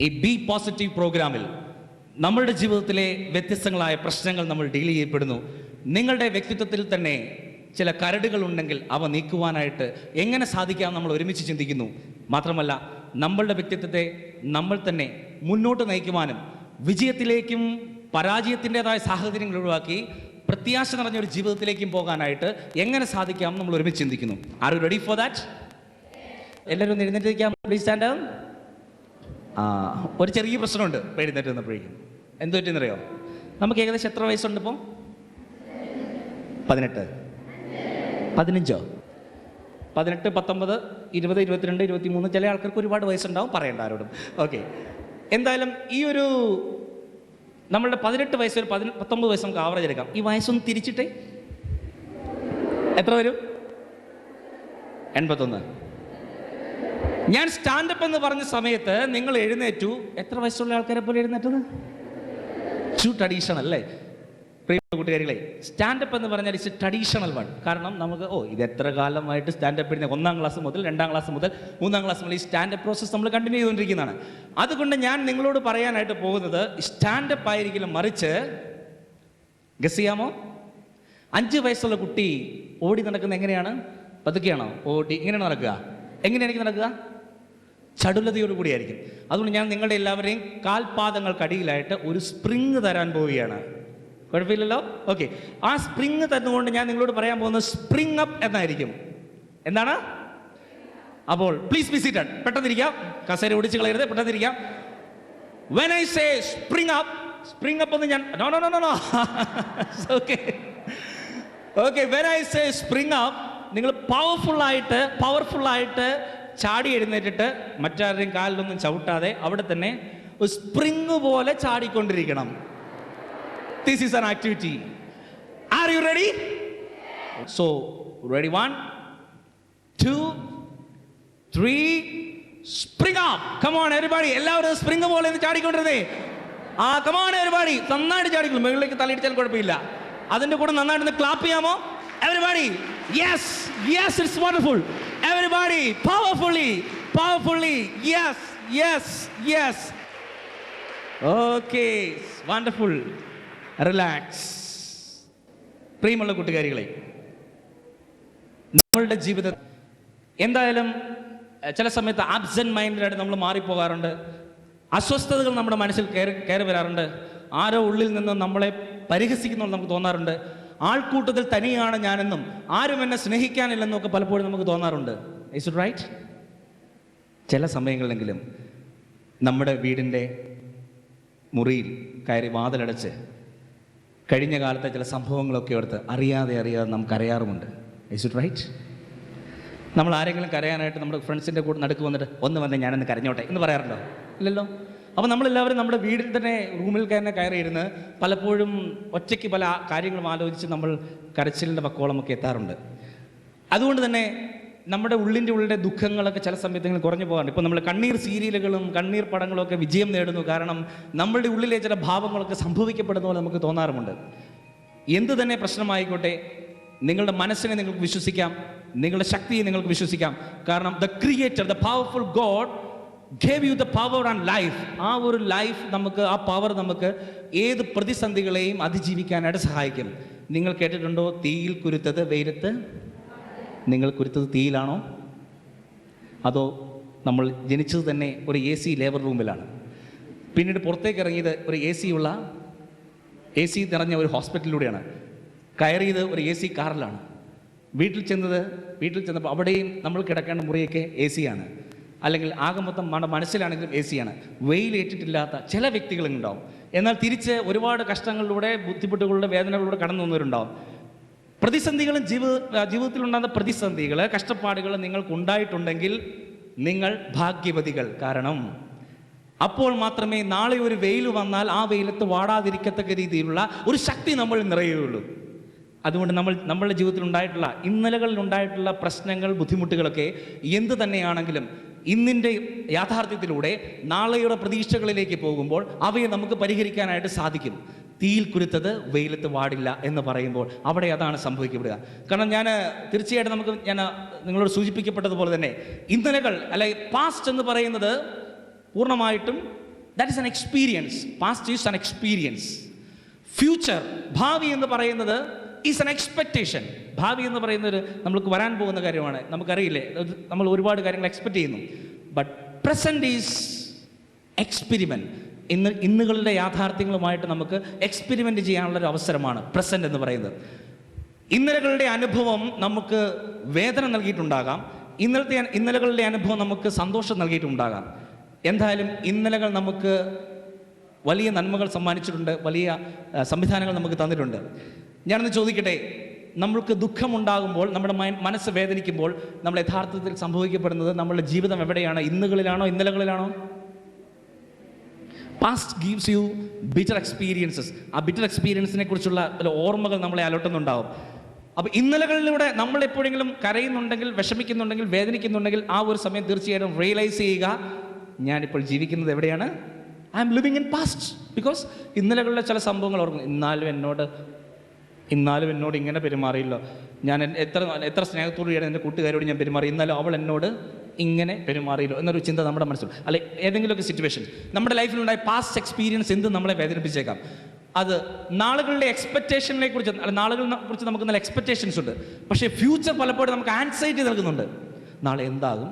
ഈ B positive പ്രോഗ്രാമിൽ നമ്മളുടെ ജീവിതത്തിലെ വ്യത്യസ്തങ്ങളായ പ്രശ്നങ്ങൾ നമ്മൾ ഡീൽ ചെയ്യപ്പെടുന്നു. നിങ്ങളുടെ വ്യക്തിത്വത്തിൽ തന്നെ ചില കരടുകൾ ഉണ്ടെങ്കിൽ അവ നീക്കുവാനായിട്ട് എങ്ങനെ സാധിക്കാം നമ്മൾ ഒരുമിച്ച് ചിന്തിക്കുന്നു. മാത്രമല്ല നമ്മളുടെ വ്യക്തിത്വത്തെ നമ്മൾ തന്നെ മുന്നോട്ട് നയിക്കുവാനും വിജയത്തിലേക്കും പരാജയത്തിൻ്റെതായ സാഹചര്യങ്ങൾ ഒഴിവാക്കി പ്രത്യാശ നിറഞ്ഞൊരു ജീവിതത്തിലേക്കും പോകാനായിട്ട് എങ്ങനെ സാധിക്കാം നമ്മൾ ഒരുമിച്ച് ചിന്തിക്കുന്നു. R you ready for that? എല്ലാവരും ഒന്ന് എഴുന്നേറ്റിരിക്കാം. Please stand down. ഒരു ചെറിയ പ്രശ്നമുണ്ട് എഴുന്നേറ്റ് വന്നപ്പോഴേക്കും. എന്ത് പറ്റിയെന്നറിയോ? നമുക്ക് ഏകദേശം എത്ര വയസ്സുണ്ട് ഇപ്പോൾ? 18, 15, 18, 19, 20, 22, 23. ചില ആൾക്കാർക്ക് ഒരുപാട് വയസ്സുണ്ടാവും, പറയണ്ട ആരോടും. ഓക്കെ, എന്തായാലും ഈ ഒരു നമ്മളുടെ 18 വയസ്സ് ഒരു 19 വയസ്സ് നമുക്ക് ആവറേജ് എടുക്കാം. ഈ വയസ്സൊന്ന് തിരിച്ചിട്ടേ എത്ര വരും? 81. ഞാൻ സ്റ്റാൻഡപ്പ് എന്ന് പറഞ്ഞ സമയത്ത് നിങ്ങൾ എഴുന്നേറ്റു. എത്ര വയസ്സുള്ള ആൾക്കാരെ പോലെ എഴുന്നേറ്റത്? ട്രഡീഷണൽ അല്ലേ പ്രിയ കൂട്ടുകാരികളെ? സ്റ്റാൻഡപ്പ് എന്ന് പറഞ്ഞാൽ ഇറ്റ്സ് എ ട്രഡീഷണൽ വൺ. കാരണം നമുക്ക് ഇത് എത്ര കാലമായിട്ട് സ്റ്റാൻഡപ്പ് ഇടുന്ന 1ാം ക്ലാസ് മുതൽ 2ാം ക്ലാസ് മുതൽ 3ാം ക്ലാസ് മുതൽ ഈ സ്റ്റാൻഡപ്പ് പ്രോസസ്സ് നമ്മൾ കണ്ടിന്യൂ ചെയ്തുകൊണ്ടിരിക്കുന്നതാണ്. അതുകൊണ്ട് ഞാൻ നിങ്ങളോട് പറയാനായിട്ട് പോകുന്നത് സ്റ്റാൻഡപ്പ് ആയിരിക്കില്ല, മറിച്ച് ഗസ് ചെയ്യാമോ? 5 വയസ്സുള്ള കുട്ടി ഓടി നടക്കുന്നത് എങ്ങനെയാണ്? പതുക്കെയാണോ ഓടി? ഇങ്ങനെയാണ് നടക്കുക? എങ്ങനെയായിരിക്കും നടക്കുക? ചടുലതയോടു കൂടിയായിരിക്കും. അതുകൊണ്ട് ഞാൻ നിങ്ങളുടെ എല്ലാവരെയും കാൽപാദങ്ങൾക്കടിയിലായിട്ട് ഒരു സ്പ്രിങ് തരാൻ പോവുകയാണ്. കുഴപ്പമില്ലല്ലോ? ഓക്കെ, ആ സ്പ്രിങ് തന്നുകൊണ്ട് ഞാൻ നിങ്ങളോട് പറയാൻ പോകുന്നത് സ്പ്രിങ് അപ്പ് എന്നായിരിക്കും. എന്താണ്? അപ്പോൾ പ്ലീസ് ബി സീറ്റഡ്. പെട്ടെന്നിരിക്കാം, കസേര ഒടിച്ച് കളയരുത്, പെട്ടെന്നിരിക്കാം. When I say spring up എന്ന് ഞാൻ നോ okay okay when I say spring up, നിങ്ങൾ പവർഫുള്ളായിട്ട് ചാടി എഴുന്നേറ്റിട്ട് മറ്റാരുടെയും കാലിലൊന്നും ചവിട്ടാതെ അവിടെ തന്നെ ഒരു സ്പ്രിങ് പോലെ ചാടിക്കൊണ്ടിരിക്കണം. This is an activity. Are you ready? So ready? 1, 2, 3, spring up. Come on everybody. എല്ലാവരും സ്പ്രിങ് പോലെ ഒന്ന് ചാടിക്കൊണ്ടിരുന്നേ. Come on everybody. നന്നായിട്ട് ചാടിക്കുള്ളൂ, മുകളിലേക്ക് തള്ളിയിടിച്ചാൽ കുഴപ്പമില്ല. അതിൻ്റെ കൂടെ നന്നായിട്ട് ക്ലാപ്പ് ചെയ്യാമോ? Everybody, yes, it's wonderful. Everybody, powerfully, yes. Okay, wonderful. Relax. പ്രിയമുള്ള കൂട്ടുകാരികളെ, നമ്മളുടെ ജീവിതം എന്തായാലും ചില സമയത്ത് ആബ്സെന്റ് മൈൻഡായിട്ട് നമ്മൾ മാറിപ്പോകാറുണ്ട്. അസ്വസ്ഥതകൾ നമ്മുടെ മനസ്സിൽ കയറി വരാറുണ്ട്. ആരോ ഉള്ളിൽ നിന്ന് നമ്മളെ പരിഹസിക്കുന്നു നമുക്ക് തോന്നാറുണ്ട്. ആൾക്കൂട്ടത്തിൽ തനിയാണ് ഞാനെന്നും ആരും എന്നെ സ്നേഹിക്കാനില്ലെന്നും ഒക്കെ പലപ്പോഴും നമുക്ക് തോന്നാറുണ്ട്. Is it right? ചില സമയങ്ങളിലെങ്കിലും നമ്മുടെ വീടിൻ്റെ മുറിയിൽ കയറി വാതിലടച്ച് കഴിഞ്ഞ കാലത്തെ ചില സംഭവങ്ങളൊക്കെ ഓർത്ത് അറിയാതെ നമുക്ക് അറിയാറുമുണ്ട്. Is it right? നമ്മൾ ആരെങ്കിലും കരയാനായിട്ട് നമ്മുടെ ഫ്രണ്ട്സിൻ്റെ കൂടെ നടുക്ക് വന്നിട്ട് ഒന്ന് വന്നേ ഞാനൊന്ന് കരഞ്ഞോട്ടെ എന്ന് പറയാറുണ്ടോ? ഇല്ലല്ലോ. അപ്പോൾ നമ്മളെല്ലാവരും നമ്മുടെ വീട്ടിൽ തന്നെ റൂമിൽ തന്നെ കയറിയിരുന്ന് പലപ്പോഴും ഒറ്റയ്ക്ക് പല കാര്യങ്ങളും ആലോചിച്ച് നമ്മൾ കരച്ചിലിൻ്റെ പക്കോളമൊക്കെ എത്താറുണ്ട്. അതുകൊണ്ട് തന്നെ നമ്മുടെ ഉള്ളിൻ്റെ ദുഃഖങ്ങളൊക്കെ ചില സമയത്തെങ്കിലും കുറഞ്ഞു പോകാറുണ്ട്. ഇപ്പോൾ നമ്മൾ കണ്ണീർ സീരിയലുകളും കണ്ണീർ പടങ്ങളും ഒക്കെ വിജയം നേടുന്നു. കാരണം നമ്മളുടെ ഉള്ളിലെ ചില ഭാവങ്ങളൊക്കെ സംഭവിക്കപ്പെടുന്ന പോലെ നമുക്ക് തോന്നാറുമുണ്ട്. എന്ത് തന്നെ പ്രശ്നമായിക്കോട്ടെ, നിങ്ങളുടെ മനസ്സിനെ നിങ്ങൾക്ക് വിശ്വസിക്കാം, നിങ്ങളുടെ ശക്തിയെ നിങ്ങൾക്ക് വിശ്വസിക്കാം. കാരണം the creator, the powerful God gave you the power and life. ആ ഒരു ലൈഫ് നമുക്ക്, ആ പവർ നമുക്ക് ഏത് പ്രതിസന്ധികളെയും അതിജീവിക്കാനായിട്ട് സഹായിക്കും. നിങ്ങൾ കേട്ടിട്ടുണ്ടോ, തീയിൽ കുരുത്തത് വെയിലത്ത്? നിങ്ങൾ കുരുത്തത് തീയിലാണോ? അതോ നമ്മൾ ജനിച്ചത് തന്നെ ഒരു AC ലേബർ റൂമിലാണ്, പിന്നീട് പുറത്തേക്ക് ഇറങ്ങിയത് ഒരു AC നിറഞ്ഞ ഒരു ഹോസ്പിറ്റലിലൂടെയാണ്, കയറിയത് ഒരു AC കാറിലാണ്, വീട്ടിൽ ചെന്നപ്പോൾ അവിടെയും നമ്മൾ കിടക്കേണ്ട മുറിയൊക്കെ AC ആണ്, അല്ലെങ്കിൽ ആകെ മൊത്തം മനസ്സിലാണെങ്കിലും AC ആണ്. വെയിലേറ്റിട്ടില്ലാത്ത ചില വ്യക്തികളുണ്ടാവും. എന്നാൽ തിരിച്ച് ഒരുപാട് കഷ്ടങ്ങളിലൂടെ, ബുദ്ധിമുട്ടുകളുടെ, വേദനകളിലൂടെ കടന്നു വന്നവരുണ്ടാവും. പ്രതിസന്ധികളും ജീവിതത്തിലുണ്ടാകുന്ന പ്രതിസന്ധികൾ, കഷ്ടപ്പാടുകൾ നിങ്ങൾക്കുണ്ടായിട്ടുണ്ടെങ്കിൽ നിങ്ങൾ ഭാഗ്യവതികൾ. കാരണം അപ്പോൾ മാത്രമേ നാളെ ഒരു വെയിൽ വന്നാൽ ആ വെയിലത്ത് വാടാതിരിക്കത്തക്ക രീതിയിലുള്ള ഒരു ശക്തി നമ്മൾ നിറയുകയുള്ളൂ. അതുകൊണ്ട് നമ്മളുടെ ജീവിതത്തിൽ ഉണ്ടായിട്ടുള്ള, ഇന്നലകളിൽ ഉണ്ടായിട്ടുള്ള പ്രശ്നങ്ങൾ, ബുദ്ധിമുട്ടുകളൊക്കെ എന്ത് തന്നെയാണെങ്കിലും ഇന്നിൻ്റെ യാഥാർത്ഥ്യത്തിലൂടെ നാളെയുടെ പ്രതീക്ഷകളിലേക്ക് പോകുമ്പോൾ അവയെ നമുക്ക് പരിഹരിക്കാനായിട്ട് സാധിക്കും. തീയിൽ കുരുത്തത് വെയിലത്ത് വാടില്ല എന്ന് പറയുമ്പോൾ അവിടെ അതാണ് സംഭവിക്കപ്പെടുക. കാരണം തീർച്ചയായിട്ടും ഞാൻ നിങ്ങളോട് സൂചിപ്പിക്കപ്പെട്ടതുപോലെ തന്നെ ഇന്നലകൾ, അല്ലെങ്കിൽ പാസ്റ്റ് എന്ന് പറയുന്നത് പൂർണ്ണമായിട്ടും that is an experience. Past is an experience. Future, ഭാവി എന്ന് പറയുന്നത് ഈസ് ആൻ എക്സ്പെക്റ്റേഷൻ. ഭാവി എന്ന് പറയുന്നത് നമ്മൾക്ക് വരാൻ പോകുന്ന കാര്യമാണ്, നമുക്കറിയില്ലേ, നമ്മൾ ഒരുപാട് കാര്യങ്ങൾ എക്സ്പെക്റ്റ് ചെയ്യുന്നു. But present is experiment. ഇന്നുകളുടെ യാഥാർത്ഥ്യങ്ങളുമായിട്ട് നമുക്ക് എക്സ്പെരിമെൻ്റ് ചെയ്യാനുള്ളൊരു അവസരമാണ് പ്രസൻറ്റ് എന്ന് പറയുന്നത്. ഇന്നലകളുടെ അനുഭവം നമുക്ക് വേദന നൽകിയിട്ടുണ്ടാകാം, ഇന്നലകളുടെ അനുഭവം നമുക്ക് സന്തോഷം നൽകിയിട്ടുണ്ടാകാം. എന്തായാലും ഇന്നലകൾ നമുക്ക് വലിയ നന്മകൾ സമ്മാനിച്ചിട്ടുണ്ട്, വലിയ സംവിധാനങ്ങൾ നമുക്ക് തന്നിട്ടുണ്ട്. ഞാനൊന്ന് ചോദിക്കട്ടെ, നമ്മൾക്ക് ദുഃഖമുണ്ടാകുമ്പോൾ, നമ്മുടെ മനസ്സ് വേദനിക്കുമ്പോൾ നമ്മൾ യഥാർത്ഥത്തിൽ സംഭവിക്കപ്പെടുന്നത് നമ്മളുടെ ജീവിതം എവിടെയാണ്? ഇന്നുകളിലാണോ ഇന്നലകളിലാണോ? Past gives you bitter experiences. ആ ബിറ്റർ എക്സ്പീരിയൻസിനെ കുറിച്ചുള്ള ഓർമ്മകൾ നമ്മളെ അലട്ടുന്നുണ്ടാവും. അപ്പോൾ ഇന്നലകളിലൂടെ നമ്മൾ എപ്പോഴെങ്കിലും കരയുന്നുണ്ടെങ്കിൽ, വിഷമിക്കുന്നുണ്ടെങ്കിൽ, വേദനിക്കുന്നുണ്ടെങ്കിൽ ആ ഒരു സമയം തീർച്ചയായിട്ടും റിയലൈസ് ചെയ്യുക, ഞാനിപ്പോൾ ജീവിക്കുന്നത് എവിടെയാണ്? I am living in past. Because ഇന്നലകളിലെ ചില സംഭവങ്ങൾ ഓർക്കുന്നു. ഇന്നാലും എന്നോട് ഇങ്ങനെ പെരുമാറിയില്ലോ, ഞാൻ എത്ര സ്നേഹത്തോടുകൂടിയാണ് എൻ്റെ കൂട്ടുകാരോട് ഞാൻ പെരുമാറി, ഇന്നാലും അവൾ എന്നോട് ഇങ്ങനെ പെരുമാറിയില്ലോ എന്നൊരു ചിന്ത നമ്മുടെ മനസ്സിൽ, അല്ലെ ഏതെങ്കിലുമൊക്കെ സിറ്റുവേഷൻ നമ്മുടെ ലൈഫിലുണ്ടായ പാസ്റ്റ് എക്സ്പീരിയൻസ് എന്ത് നമ്മളെ വേദനിപ്പിച്ചേക്കാം. അത് നാളുകളുടെ എക്സ്പെക്റ്റേഷനെ കുറിച്ച്, അല്ല നാളുകളെ കുറിച്ച് നമുക്ക് നല്ല എക്സ്പെക്റ്റേഷൻസ് ഉണ്ട്. പക്ഷേ ഫ്യൂച്ചർ പലപ്പോഴും നമുക്ക് ആൻസൈറ്റി നൽകുന്നുണ്ട്. നാളെ എന്താകും,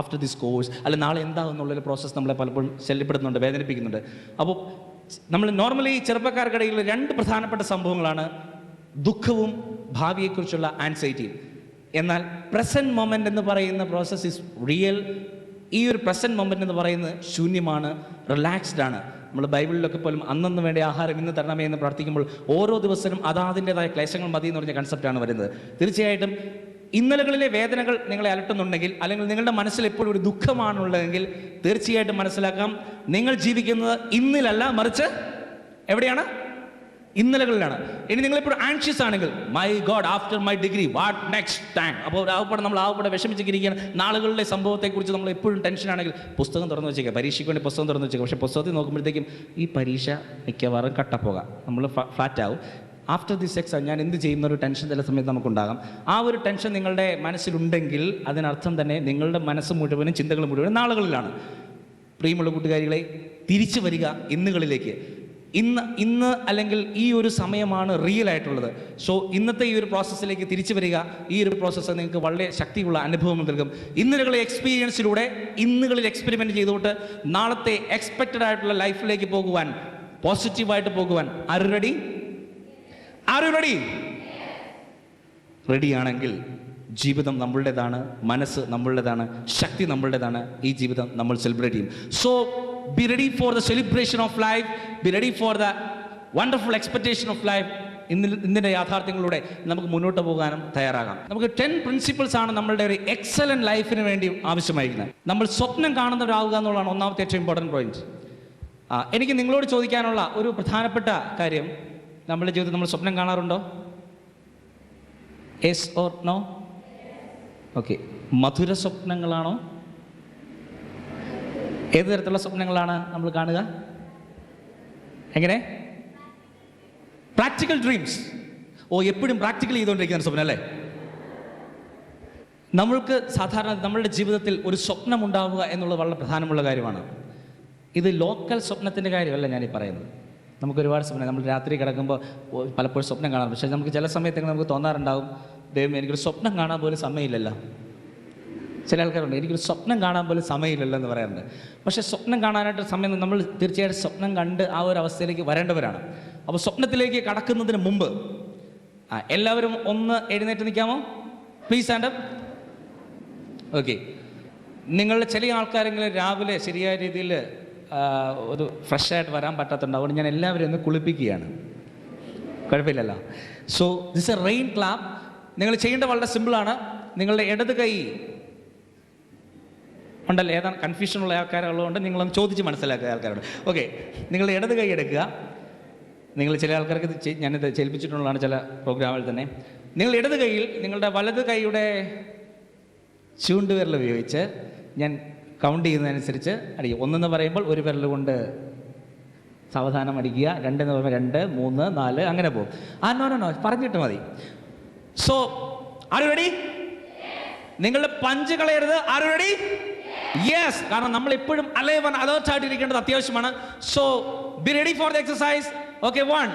ആഫ്റ്റർ ദിസ് കോഴ്സ്, അല്ലെ നാളെ എന്താകും എന്നുള്ളൊരു പ്രോസസ്സ് നമ്മളെ പലപ്പോഴും ശല്യപ്പെടുന്നുണ്ട്, വേദനിപ്പിക്കുന്നുണ്ട്. അപ്പോൾ നമ്മൾ നോർമലി ചെറുപ്പക്കാർക്കിടയിൽ രണ്ട് പ്രധാനപ്പെട്ട സംഭവങ്ങളാണ് ദുഃഖവും ഭാവിയെക്കുറിച്ചുള്ള ആൻസൈറ്റിയും. എന്നാൽ പ്രസൻറ്റ് മൊമെൻ്റ് എന്ന് പറയുന്ന പ്രോസസ്സ് ഈസ് റിയൽ. ഈ ഒരു പ്രസൻറ്റ് മൊമെൻ്റ് എന്ന് പറയുന്നത് ശൂന്യമാണ്, റിലാക്സ്ഡ് ആണ്. നമ്മൾ ബൈബിളിലൊക്കെ പോലും അന്നന്ന് വേണ്ട ആഹാരം ഇന്ന് തരണമേ എന്ന് പ്രാർത്ഥിക്കുമ്പോൾ ഓരോ ദിവസവും അതിൻ്റെതായ ക്ലേശങ്ങൾ മതി എന്ന് പറഞ്ഞ കൺസെപ്റ്റാണ് വരുന്നത്. തീർച്ചയായിട്ടും ഇന്നലകളിലെ വേദനകൾ നിങ്ങളെ അലട്ടുന്നുണ്ടെങ്കിൽ, അല്ലെങ്കിൽ നിങ്ങളുടെ മനസ്സിൽ എപ്പോഴും ഒരു ദുഃഖമാണുള്ളതെങ്കിൽ തീർച്ചയായിട്ടും മനസ്സിലാക്കാം, നിങ്ങൾ ജീവിക്കുന്നത് ഇന്നിലല്ല, മറിച്ച് എവിടെയാണ്? ഇന്നലകളിലാണ്. ഇനി നിങ്ങളിപ്പോൾ ആൻഷ്യസ് ആണെങ്കിൽ, my God, after my degree what next time, അപ്പോൾ നമ്മൾ ആവപ്പെടെ വിഷമിച്ചിരിക്കുകയാണ്. നാളുകളിലെ സംഭവത്തെക്കുറിച്ച് നമ്മൾ എപ്പോഴും ടെൻഷനാണെങ്കിൽ പുസ്തകം തുറന്നു വെച്ചേക്കുക, പരീക്ഷയ്ക്ക് വേണ്ടി പുസ്തകം തുറന്നു വെച്ചേക്കുക. പക്ഷേ പുസ്തകത്തിൽ നോക്കുമ്പോഴത്തേക്കും ഈ പരീക്ഷ മിക്കവാറും കട്ടപ്പോകാം, നമ്മൾ ഫ്ലാറ്റ് ആവും. ആഫ്റ്റർ ദിസ് എക്സാം ഞാൻ എന്ത് ചെയ്യുന്നൊരു ടെൻഷൻ ചില സമയത്ത് നമുക്കുണ്ടാകാം. ആ ഒരു ടെൻഷൻ നിങ്ങളുടെ മനസ്സിലുണ്ടെങ്കിൽ അതിനർത്ഥം തന്നെ നിങ്ങളുടെ മനസ്സ് മുഴുവനും, ചിന്തകൾ മുഴുവനും നാളുകളിലാണ്. പ്രിയമുള്ള കൂട്ടുകാരികളെ, തിരിച്ചു വരിക ഇന്നുകളിലേക്ക്. ഇന്ന് അല്ലെങ്കിൽ ഈ ഒരു സമയമാണ് റിയൽ ആയിട്ടുള്ളത്. സോ ഇന്നത്തെ ഈ ഒരു പ്രോസസ്സിലേക്ക് തിരിച്ചു വരിക. ഈ ഒരു പ്രോസസ്സ് നിങ്ങൾക്ക് വളരെ ശക്തിയുള്ള അനുഭവം നൽകും. ഇന്നലകളെ എക്സ്പീരിയൻസിലൂടെ ഇന്നുകളിൽ എക്സ്പെരിമെൻറ്റ് ചെയ്തുകൊണ്ട് നാളത്തെ എക്സ്പെക്റ്റഡ് ആയിട്ടുള്ള ലൈഫിലേക്ക് പോകുവാൻ, പോസിറ്റീവായിട്ട് പോകുവാൻ റെഡി? റെഡിയാണെങ്കിൽ ജീവിതം നമ്മളുടേതാണ്, മനസ്സ് നമ്മളുടേതാണ്, ശക്തി നമ്മളുടേതാണ്. ഈ ജീവിതം നമ്മൾ സെലിബ്രേറ്റ് ചെയ്യും. So be ready for the celebration of life, be ready for the wonderful expectation of life. ഇന്നിൻ്റെ യാഥാർത്ഥ്യങ്ങളിലൂടെ നമുക്ക് മുന്നോട്ട് പോകാനും തയ്യാറാകാം. നമുക്ക് 10 പ്രിൻസിപ്പിൾസ് ആണ് നമ്മളുടെ ഒരു എക്സലന്റ് ലൈഫിന് വേണ്ടി ആവശ്യമായിരിക്കുന്നത്. നമ്മൾ സ്വപ്നം കാണുന്നവരാകുക എന്നുള്ളതാണ് ഒന്നാമത്തെ ഏറ്റവും ഇമ്പോർട്ടൻറ്റ് പോയിന്റ്. എനിക്ക് നിങ്ങളോട് ചോദിക്കാനുള്ള ഒരു പ്രധാനപ്പെട്ട കാര്യം, നമ്മുടെ ജീവിതത്തിൽ നമ്മൾ സ്വപ്നം കാണാറുണ്ടോ? Yes or no? ഓക്കെ. മധുര സ്വപ്നങ്ങളാണോ? ഏത് തരത്തിലുള്ള സ്വപ്നങ്ങളാണ് നമ്മൾ കാണുക? എങ്ങനെ? Practical dreams. എപ്പോഴും പ്രാക്ടിക്കൽ ചെയ്തുകൊണ്ടിരിക്കുന്ന സ്വപ്നം അല്ലേ? നമ്മൾക്ക് സാധാരണ നമ്മളുടെ ജീവിതത്തിൽ ഒരു സ്വപ്നം ഉണ്ടാവുക എന്നുള്ളത് വളരെ പ്രധാനമുള്ള കാര്യമാണ്. ഇത് ലോക്കൽ സ്വപ്നത്തിൻ്റെ കാര്യമല്ല ഞാനീ പറയുന്നത്. നമുക്ക് ഒരുപാട് സ്വപ്നം, നമ്മൾ രാത്രി കിടക്കുമ്പോൾ പലപ്പോഴും സ്വപ്നം കാണാം. പക്ഷേ നമുക്ക് ചില സമയത്തൊക്കെ നമുക്ക് തോന്നാറുണ്ടാവും, ദൈവം എനിക്കൊരു സ്വപ്നം കാണാൻ പോലും സമയമില്ലല്ലോ. ചില ആൾക്കാരുണ്ട്, എനിക്കൊരു സ്വപ്നം കാണാൻ പോലും സമയമില്ലല്ലോ എന്ന് പറയാറുണ്ട്. പക്ഷേ സ്വപ്നം കാണാനായിട്ട് സമയം, നമ്മൾ തീർച്ചയായിട്ടും സ്വപ്നം കണ്ട് ആ ഒരു അവസ്ഥയിലേക്ക് വരേണ്ടവരാണ്. അപ്പോൾ സ്വപ്നത്തിലേക്ക് കടക്കുന്നതിന് മുമ്പ് എല്ലാവരും ഒന്ന് എഴുന്നേറ്റ് നിൽക്കാമോ? Please stand up. ഓക്കെ. നിങ്ങളുടെ ചില ആൾക്കാരെങ്കിലും രാവിലെ ശരിയായ രീതിയിൽ ഒരു ഫ്രഷായിട്ട് വരാൻ പറ്റാത്തതുണ്ട്. അതുകൊണ്ട് ഞാൻ എല്ലാവരും ഒന്ന് കുളിപ്പിക്കുകയാണ്. കുഴപ്പമില്ലല്ലോ. So this A rain clap. നിങ്ങൾ ചെയ്യേണ്ടത് വളരെ സിമ്പിളാണ്. നിങ്ങളുടെ ഇടത് കൈ ഉണ്ടല്ലോ, ഏതാണ് കൺഫ്യൂഷനുള്ള ആൾക്കാരുള്ളതുകൊണ്ട് നിങ്ങളൊന്ന് ചോദിച്ച് മനസ്സിലാക്കുക ആൾക്കാരോട്. ഓക്കെ, നിങ്ങളുടെ ഇടത് കൈ എടുക്കുക. നിങ്ങൾ ചില ആൾക്കാർക്ക് ഞാനിത് ചെയ്യിപ്പിച്ചിട്ടുള്ളതാണ് ചില പ്രോഗ്രാമിൽ തന്നെ. നിങ്ങൾ ഇടത് കൈയിൽ നിങ്ങളുടെ വലത് കൈയുടെ ചൂണ്ടുവിരൽ ഉപയോഗിച്ച് ഞാൻ കൗണ്ട് ചെയ്യുന്നതനുസരിച്ച് അടിക്കുക. 1 എന്ന് പറയുമ്പോൾ ഒരു വിരൽ കൊണ്ട് സാവധാനം അടിക്കുക. 2 എന്ന് പറയുമ്പോൾ 2, 3, 4 അങ്ങനെ പോകും. നോ പറഞ്ഞിട്ട് മതി. So R you ready? നിങ്ങളുടെ പഞ്ച് കളയരുത്. ആരും റെഡി? യെസ്. കാരണം നമ്മൾ എപ്പോഴും അലൈവ് ആൻഡ് അലേർട്ട് ആയിട്ടിരിക്കേണ്ടത് അത്യാവശ്യമാണ്. So be ready for the exercise. Okay, 1.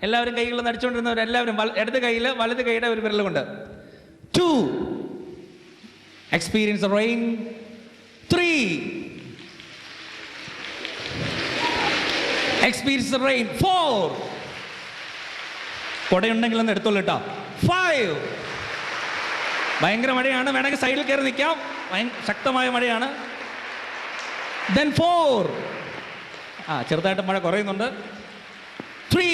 എല്ലാവരും കൈകളിൽ നടിച്ചുകൊണ്ടിരുന്നവർ എല്ലാവരും ഇടത് കൈയിൽ വലത് കൈയുടെ ഒരു വിരൽ കൊണ്ട്. 2. Experience rain. 3. Experience rain. 4. കൊടയുണ്ടെങ്കിൽ ഒന്ന് എടുത്തോളൂ കേട്ടോ. 5. ഭയങ്കര മഴയാണ്, വേണമെങ്കിൽ സൈഡിൽ കയറി നിൽക്കാം, ശക്തമായ മഴയാണ്. Then 4. ചെറുതായിട്ട് മഴ കുറയുന്നുണ്ട്. 3.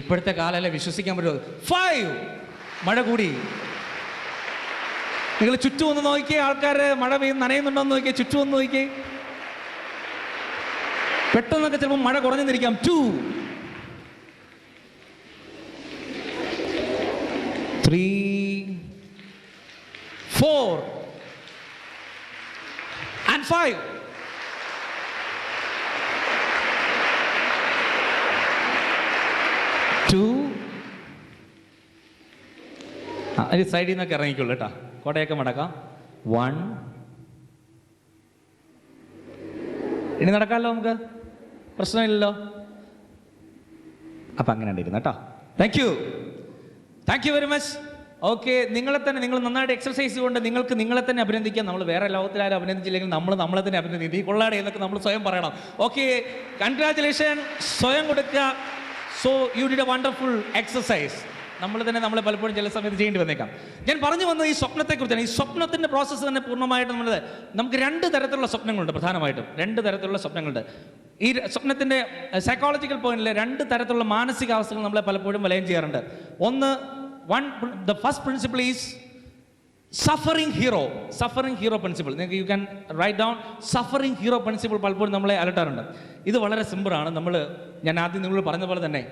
ഇപ്പോഴത്തെ കാലല്ലേ വിശ്വസിക്കാൻ പറ്റുമോ? 5. മഴ കൂടി. നിങ്ങൾ ചുറ്റും ഒന്ന് നോക്കിയേ, ആൾക്കാർ മഴ നനയുന്നുണ്ടോ എന്ന് നോക്കിയേ, ചുറ്റും ഒന്ന് നോക്കിയേ. പെട്ടെന്നൊക്കെ ചിലപ്പോൾ മഴ കുറഞ്ഞിരിക്കാം. 2. 3. 4. and 5. സൈഡിൽ നിന്നൊക്കെ ഇറങ്ങിക്കുള്ളൂ കേട്ടോ. കോടയൊക്കെ മടക്കാം. 1. ഇനി നടക്കാമല്ലോ, നമുക്ക് പ്രശ്നമില്ലല്ലോ. അപ്പം അങ്ങനെ ഉണ്ടിരുന്നു കേട്ടോ. Thank you very much. Okay, നിങ്ങൾ നന്നായിട്ട് എക്സർസൈസ് കൊണ്ട് നിങ്ങൾക്ക് നിങ്ങളെ തന്നെ അഭിനന്ദിക്കാം. നമ്മൾ വേറെ ലോകത്തിലാരും അഭിനന്ദിച്ചില്ലെങ്കിൽ നമ്മൾ നമ്മളെ തന്നെ അഭിനന്ദിക്കും. ഈ കൊള്ളാടെ എന്നൊക്കെ നമ്മൾ സ്വയം പറയണം. Okay, congratulation. സ്വയം കൊടുക്കുക. So you did A wonderful exercise. നമ്മളെ പലപ്പോഴും ചില സമയത്ത് ചെയ്യേണ്ടി വന്നേക്കാം. ഞാൻ പറഞ്ഞു വന്നത് ഈ സ്വപ്നത്തെക്കുറിച്ചാണ്. ഈ സ്വപ്നത്തിൻ്റെ പ്രോസസ്സ് തന്നെ പൂർണ്ണമായിട്ടും നമുക്ക് 2 തരത്തിലുള്ള സ്വപ്നങ്ങളുണ്ട്. പ്രധാനമായിട്ടും 2 തരത്തിലുള്ള സ്വപ്നങ്ങളുണ്ട്. ഈ സ്വപ്നത്തിൻ്റെ സൈക്കോളജിക്കൽ പോയിന്റിൽ 2 തരത്തിലുള്ള മാനസികാവസ്ഥകൾ നമ്മളെ പലപ്പോഴും വലയം ചെയ്യാറുണ്ട്. The first principle is suffering hero principle. You can write down suffering hero principle. പലപ്പോഴും നമ്മളെ അലട്ടാറുണ്ട്. ഇത് വളരെ സിമ്പിളാണ്. ഞാൻ ആദ്യം നിങ്ങളോട് പറഞ്ഞ പോലെ തന്നെ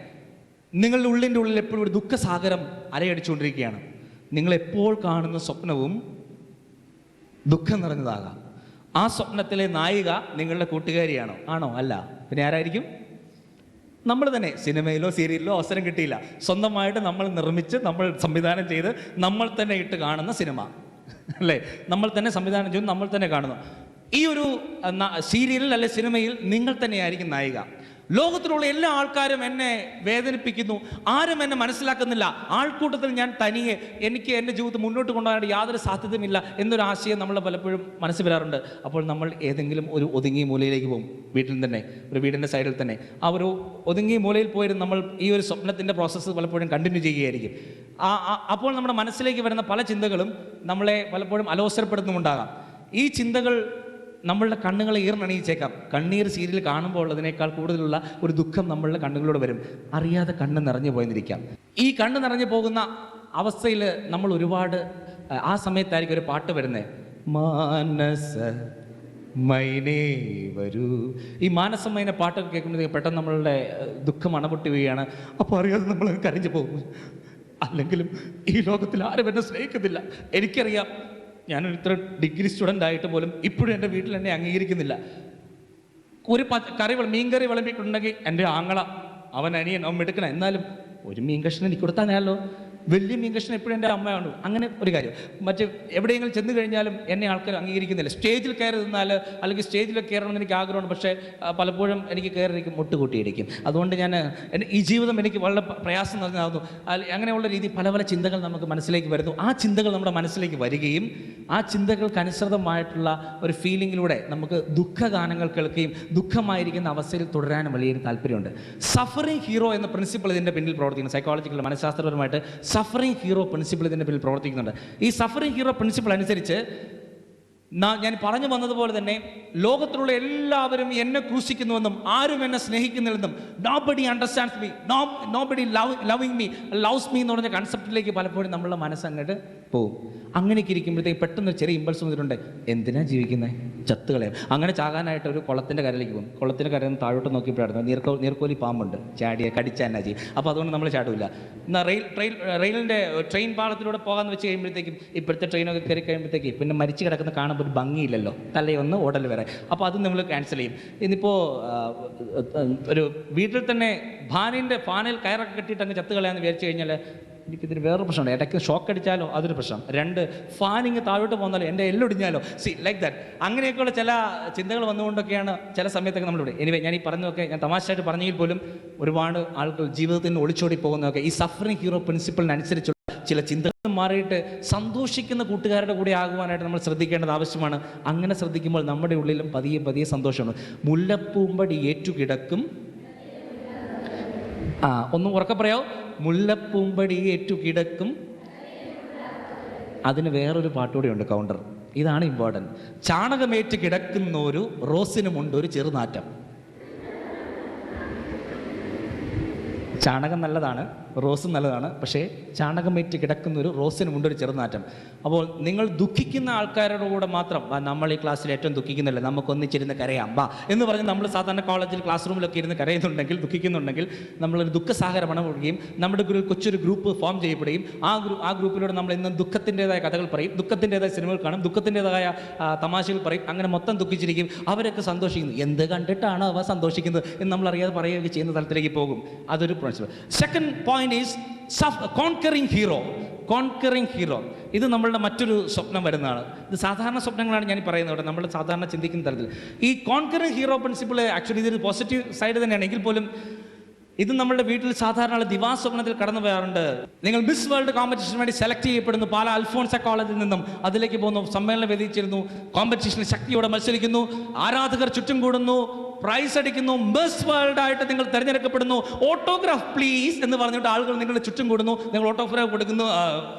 നിങ്ങളുടെ ഉള്ളിൽ എപ്പോഴും ഒരു ദുഃഖസാഗരം അരയടിച്ചുകൊണ്ടിരിക്കുകയാണ്. നിങ്ങളെപ്പോൾ കാണുന്ന സ്വപ്നവും ദുഃഖം നിറഞ്ഞതാകാം. ആ സ്വപ്നത്തിലെ നായിക നിങ്ങളുടെ കൂട്ടുകാരിയാണോ? ആണോ? അല്ല. പിന്നെ ആരായിരിക്കും? നമ്മൾ തന്നെ. സിനിമയിലോ സീരിയലിലോ അവസരം കിട്ടിയില്ല, സ്വന്തമായിട്ട് നമ്മൾ നിർമ്മിച്ച് നമ്മൾ സംവിധാനം ചെയ്ത് നമ്മൾ തന്നെ ഇട്ട് കാണുന്ന സിനിമ അല്ലേ? നമ്മൾ തന്നെ സംവിധാനം ചെയ്ത് നമ്മൾ തന്നെ കാണുന്നു. ഈ ഒരു സീരിയലിൽ അല്ലെ സിനിമയിൽ നിങ്ങൾ തന്നെയായിരിക്കും നായിക. ലോകത്തിലുള്ള എല്ലാ ആൾക്കാരും എന്നെ വേദനിപ്പിക്കുന്നു, ആരും എന്നെ മനസ്സിലാക്കുന്നില്ല, ആൾക്കൂട്ടത്തിൽ ഞാൻ തനിയെ, എനിക്ക് എൻ്റെ ജീവിതത്തിൽ മുന്നോട്ട് കൊണ്ടുപോകാൻ യാതൊരു സാധ്യതയുമില്ല എന്നൊരു ആശയം നമ്മൾ പലപ്പോഴും മനസ്സിൽ വരാറുണ്ട്. അപ്പോൾ നമ്മൾ ഏതെങ്കിലും ഒരു ഒതുങ്ങിയ മൂലയിലേക്ക് പോകും. വീട്ടിൽ തന്നെ, ഒരു വീടിൻ്റെ സൈഡിൽ തന്നെ ആ ഒരു ഒതുങ്ങിയ മൂലയിൽ പോയിരുന്ന് നമ്മൾ ഈ ഒരു സ്വപ്നത്തിൻ്റെ പ്രോസസ്സ് പലപ്പോഴും കണ്ടിന്യൂ ചെയ്യുകയായിരിക്കും. അപ്പോൾ നമ്മുടെ മനസ്സിലേക്ക് വരുന്ന പല ചിന്തകളും നമ്മളെ പലപ്പോഴും അലോസരപ്പെടുത്തുന്നുണ്ടാകാം. ഈ ചിന്തകൾ നമ്മളുടെ കണ്ണുകളെ ഈർന്നണിയിച്ചേക്കാം. കണ്ണീർ സീരിയൽ കാണുമ്പോൾ ഉള്ളതിനേക്കാൾ കൂടുതലുള്ള ഒരു ദുഃഖം നമ്മളുടെ കണ്ണുകളിലൂടെ വരും. അറിയാതെ കണ്ണ് നിറഞ്ഞു പോയെന്നിരിക്കാം. ഈ കണ്ണ് നിറഞ്ഞു പോകുന്ന അവസ്ഥയിൽ നമ്മൾ ഒരുപാട്, ആ സമയത്തായിരിക്കും ഒരു പാട്ട് വരുന്നത്, മാനസ മൈനേ വരൂ. ഈ മാനസമൈന പാട്ടൊക്കെ കേൾക്കുമ്പോഴത്തേക്ക് പെട്ടെന്ന് നമ്മളുടെ ദുഃഖം അണപൊട്ടി വീഴുകയാണ്. അപ്പോൾ അറിയാതെ നമ്മൾ കരഞ്ഞു പോകും. അല്ലെങ്കിലും ഈ ലോകത്തിൽ ആരും എന്നെ സ്നേഹിക്കുന്നില്ല. എനിക്കറിയാം, ഞാനൊരു ഇത്ര ഡിഗ്രി സ്റ്റുഡൻ്റ് ആയിട്ട് പോലും ഇപ്പോഴും എൻ്റെ വീട്ടിൽ എന്നെ അംഗീകരിക്കുന്നില്ല. ഒരു മീൻകറി വിളമ്പിയിട്ടുണ്ടെങ്കിൽ എൻ്റെ ആങ്ങള, അവൻ അനിയൻ, അവൻ എടുക്കണം, എന്നാലും ഒരു മീൻ കഷ്ണം എനിക്ക് കൊടുത്താലോ, വലിയ മീൻ കഷ്ണം എപ്പോഴും എൻ്റെ അമ്മയാണ്. അങ്ങനെ ഒരു കാര്യം. മറ്റ് എവിടെയെങ്കിലും ചെന്ന് കഴിഞ്ഞാലും എന്നെ ആൾക്കാർ അംഗീകരിക്കുന്നില്ല. സ്റ്റേജിൽ കയറി നിന്നാൽ അല്ലെങ്കിൽ സ്റ്റേജിൽ കയറണമെന്ന് എനിക്ക് ആഗ്രഹമാണ്, പക്ഷേ പലപ്പോഴും എനിക്ക് കയറിയിരിക്കും മുട്ടുകൂട്ടിയിരിക്കും. അതുകൊണ്ട് ഈ ജീവിതം എനിക്ക് വളരെ പ്രയാസം നിറഞ്ഞാകുന്നു. അങ്ങനെയുള്ള രീതി പല പല ചിന്തകൾ നമുക്ക് മനസ്സിലേക്ക് വരുന്നു. ആ ചിന്തകൾ നമ്മുടെ മനസ്സിലേക്ക് വരികയും ആ ചിന്തകൾക്കനുസൃതമായിട്ടുള്ള ഒരു ഫീലിങ്ങിലൂടെ നമുക്ക് ദുഃഖഗാനങ്ങൾ കേൾക്കുകയും ദുഃഖമായിരിക്കുന്ന അവസ്ഥയിൽ തുടരാനും വലിയൊരു താല്പര്യമുണ്ട്. സഫറിങ് ഹീറോ എന്ന പ്രിൻസിപ്പിൾ ഇതിൻ്റെ പിന്നിൽ പ്രവർത്തിക്കുന്നു. സൈക്കോളജിക്കൽ, മനഃശാസ്ത്രപരമായിട്ട് സഫറിങ് ഹീറോ പ്രിൻസിപ്പിൾ ഇതിൻ്റെ പിന്നിൽ പ്രവർത്തിക്കുന്നുണ്ട്. ഈ സഫറിങ് ഹീറോ പ്രിൻസിപ്പിൾ അനുസരിച്ച് ഞാൻ പറഞ്ഞു വന്നതുപോലെ തന്നെ ലോകത്തിലുള്ള എല്ലാവരും എന്നെ ക്രൂശിക്കുന്നുവെന്നും ആരും എന്നെ സ്നേഹിക്കുന്നില്ലെന്നും, nobody understands me, nobody loving me, loves me എന്ന് പറഞ്ഞ കൺസെപ്റ്റിലേക്ക് പലപ്പോഴും നമ്മളുടെ മനസ്സങ്ങോട്ട് പോകും. അങ്ങനെയൊക്കെ ഇരിക്കുമ്പോഴത്തേക്ക് പെട്ടെന്ന് ചെറിയ ഇമ്പൾസ് വന്നിട്ടുണ്ട്, എന്തിനാ ജീവിക്കുന്നത്, ചത്തുകളയും. അങ്ങനെ ചാകാനായിട്ട് ഒരു കുളത്തിൻ്റെ കരയിലേക്ക് പോകും. കുളത്തിൻ്റെ കരയിൽ നിന്ന് താഴോട്ട് നോക്കിയപ്പോഴായിരുന്നു നീർക്കോലി പാമ്പുണ്ട്, കടിച്ചാൽ എന്നാ ചെയ്യും. അപ്പോൾ അതുകൊണ്ട് നമ്മൾ ചാടില്ല. എന്നാൽ ട്രെയിൻ പാളത്തിലൂടെ പോകാമെന്ന് വെച്ച് കഴിയുമ്പോഴത്തേക്കും ഇപ്പോഴത്തെ ട്രെയിനൊക്കെ കയറി കഴിയുമ്പോഴത്തേക്ക് പിന്നെ മരിച്ചു കിടക്കുന്ന കാണുമ്പോൾ ഒരു ഭംഗിയില്ലല്ലോ, തലയൊന്ന് ഓടൽ വരെ. അപ്പോൾ അത് നമ്മൾ ക്യാൻസൽ ചെയ്യും. ഇന്നിപ്പോൾ ഒരു വീട്ടിൽ തന്നെ ഫാനിൽ കയറൊക്കെ കെട്ടിയിട്ട് അങ്ങ് ചത്ത് കളയാന്ന് വിചാരിച്ചു കഴിഞ്ഞാൽ എനിക്കിതിന് വേറൊരു പ്രശ്നമുണ്ട്, ഇടയ്ക്ക് ഷോക്ക് അടിച്ചാലോ അതൊരു പ്രശ്നം. 2 ഫാനിങ് താഴോട്ട് പോകുന്നാലോ എൻ്റെ എല്ലൊടിഞ്ഞാലോ, ലൈക്ക് ദാറ്റ്. അങ്ങനെയൊക്കെയുള്ള ചില ചിന്തകൾ വന്നുകൊണ്ടൊക്കെയാണ് ചില സമയത്തൊക്കെ നമ്മളിവിടെ. എനിവേ, ഞാൻ ഈ പറഞ്ഞതൊക്കെ ഞാൻ തമാശയായിട്ട് പറഞ്ഞെങ്കിൽ പോലും ഒരുപാട് ആളുകൾ ജീവിതത്തിൽ നിന്ന് ഒളിച്ചോടി പോകുന്നതൊക്കെ ഈ സഫറിങ് ഹീറോ പ്രിൻസിപ്പിളിനനുസരിച്ചുള്ള ചില ചിന്തകൾ മാറിയിട്ട് സന്തോഷിക്കുന്ന കൂട്ടുകാരുടെ കൂടെ ആകുവാനായിട്ട് നമ്മൾ ശ്രദ്ധിക്കേണ്ടത് ആവശ്യമാണ്. അങ്ങനെ ശ്രദ്ധിക്കുമ്പോൾ നമ്മുടെ ഉള്ളിലും പതിയെ പതിയെ സന്തോഷമാണ്. മുല്ലപ്പൂമ്പടി ഏറ്റുകിടക്കും, ഒന്നും ഉറക്കെ പറയാമോ? മുല്ലപ്പൂമ്പടി ഏറ്റുകിടക്കും. അതിന് വേറൊരു പാട്ടുകൂടി ഉണ്ട്, കൗണ്ടർ. ഇതാണ് ഇമ്പോർട്ടൻറ്റ്. ചാണകമേറ്റ് കിടക്കുന്നൊരു റോസിനുമുണ്ട് ഒരു ചെറുനാറ്റം. ചാണകം നല്ലതാണ്, റോസും നല്ലതാണ്, പക്ഷേ ചാണകമേറ്റ് കിടക്കുന്ന ഒരു റോസിനുമുണ്ട് ഒരു ചെറുനാറ്റം. അപ്പോൾ നിങ്ങൾ ദുഃഖിക്കുന്ന ആൾക്കാരുടെ കൂടെ മാത്രം നമ്മൾ ഈ ക്ലാസ്സിൽ ഏറ്റവും ദുഃഖിക്കുന്നില്ല, നമുക്കൊന്നിച്ചിരുന്ന് കരയാം വാ എന്ന് പറഞ്ഞ് നമ്മൾ സാധാരണ കോളേജിൽ ക്ലാസ് റൂമിലൊക്കെ ഇരുന്ന് കരയുന്നുണ്ടെങ്കിൽ, ദുഃഖിക്കുന്നുണ്ടെങ്കിൽ, നമ്മളൊരു ദുഃഖസാഗരമാണ് കൊടുക്കുകയും നമ്മുടെ കൊച്ചൊരു ഗ്രൂപ്പ് ഫോം ചെയ്യപ്പെടുകയും ആ ഗ്രൂപ്പിലൂടെ നമ്മൾ ഇന്ന് ദുഃഖത്തിൻ്റെതായ കഥകൾ പറയും, ദുഃഖത്തിൻ്റെതായ സിനിമകൾ കാണും, ദുഃഖത്തിൻ്റെതായ തമാശകൾ പറയും, അങ്ങനെ മൊത്തം ദുഃഖിച്ചിരിക്കും. അവരൊക്കെ സന്തോഷിക്കുന്നു. എന്ത് കണ്ടിട്ടാണ് അവ സന്തോഷിക്കുന്നത് എന്ന് നമ്മളറിയാതെ പറയുകയൊക്കെ ചെയ്യുന്ന തലത്തിലേക്ക് പോകും. അതൊരു principal. Second point is conquering hero. Conquering hero ഇത് നമ്മളുടെ മറ്റൊരു സ്വപ്നം വരുന്നതാണ്. ഇത് സാധാരണ സ്വപ്നങ്ങളാണ് ഞാൻ പറയുന്നത് ഇവിടെ, നമ്മൾ സാധാരണ ചിന്തിക്കുന്ന തരത്തിൽ. ഈ കോൺകറിങ് ഹീറോ പ്രിൻസിപ്പിൾ ആക്ച്വലി ഇതൊരു പോസിറ്റീവ് സൈഡ് തന്നെയാണ്. എങ്കിൽ പോലും ഇത് നമ്മുടെ വീട്ടിൽ സാധാരണ ദിവാസ്വപ്നത്തിൽ കടന്നു പോകാറുണ്ട്. നിങ്ങൾ മിസ് വേൾഡ് കോമ്പറ്റീഷന് വേണ്ടി സെലക്ട് ചെയ്യപ്പെടുന്നു, പാല അൽഫോൺസ കോളേജിൽ നിന്നും അതിലേക്ക് പോകുന്നു, സമ്മേളനം വേദിച്ചിരുന്നു, കോമ്പറ്റീഷനിൽ ശക്തിയോടെ മത്സരിക്കുന്നു, ആരാധകർ ചുറ്റും കൂടുന്നു, പ്രൈസ് അടിക്കുന്നു, മിസ് വേൾഡ് ആയിട്ട് നിങ്ങൾ തിരഞ്ഞെടുക്കപ്പെടുന്നു, ഓട്ടോഗ്രാഫ് പ്ലീസ് എന്ന് പറഞ്ഞിട്ട് ആളുകൾ നിങ്ങളുടെ ചുറ്റും കൂടുന്നു. നിങ്ങൾ ഓട്ടോഗ്രാഫ് കൊടുക്കുന്നു,